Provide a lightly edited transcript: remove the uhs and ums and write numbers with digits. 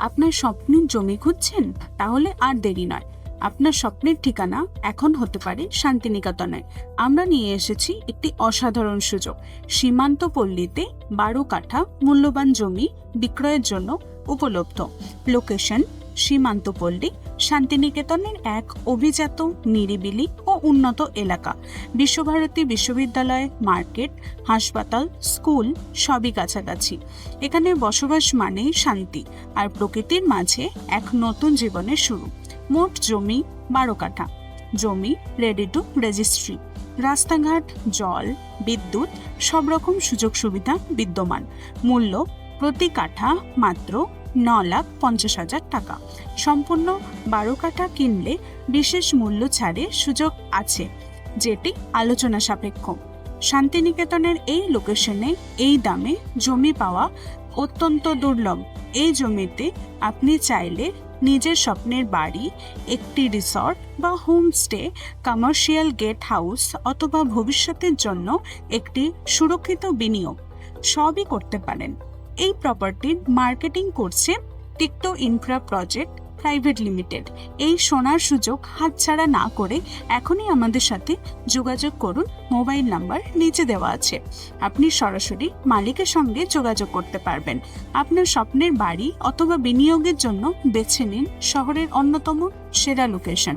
আপনার স্বপ্নের জমি খুঁজছেন? তাহলে আর দেরি নয়, আপনার স্বপ্নের ঠিকানা এখন হতে পারে শান্তিনিকেতনে। আমরা নিয়ে এসেছি একটি অসাধারণ সুযোগ। সীমান্ত পল্লীতে 12 কাঠা মূল্যবান জমি বিক্রয়ের জন্য উপলব্ধ। লোকেশন সীমান্তপল্লী, শান্তিনিকেতনের এক অভিজাত, নিরিবিলি ও উন্নত এলাকা। বিশ্বভারতী বিশ্ববিদ্যালয়, মার্কেট, হাসপাতাল, স্কুল সবই কাছাকাছি। এখানে বসবাস মানেই শান্তি আর প্রকৃতির মাঝে এক নতুন জীবনের শুরু। মোট জমি 12 কাঠা। জমি রেডি টু রেজিস্ট্রি। রাস্তাঘাট, জল, বিদ্যুৎ সব রকম সুযোগ সুবিধা বিদ্যমান। মূল্য প্রতি কাঠা মাত্র 9,50,000 টাকা। সম্পূর্ণ 12 কাঠা কিনলে বিশেষ মূল্য ছাড়ের সুযোগ আছে, যেটি আলোচনা সাপেক্ষ। শান্তিনিকেতনের এই লোকেশনে এই দামে জমি পাওয়া অত্যন্ত দুর্লভ। এই জমিতে আপনি চাইলে নিজের স্বপ্নের বাড়ি, একটি রিসর্ট বা হোমস্টে, কমার্শিয়াল গেট হাউস অথবা ভবিষ্যতের জন্য একটি সুরক্ষিত বিনিয়োগ সবই করতে পারেন। এই প্রপার্টির মার্কেটিং করছে টিকটো ইনফ্রা প্রজেক্ট প্রাইভেট লিমিটেড। এই সোনার সুযোগ হাতছাড়া না করে এখনই আমাদের সাথে যোগাযোগ করুন। মোবাইল নাম্বার নিচে দেওয়া আছে। আপনি সরাসরি মালিকের সঙ্গে যোগাযোগ করতে পারবেন। আপনার স্বপ্নের বাড়ি অথবা বিনিয়োগের জন্য বেছে নিন শহরের অন্যতম সেরা লোকেশন।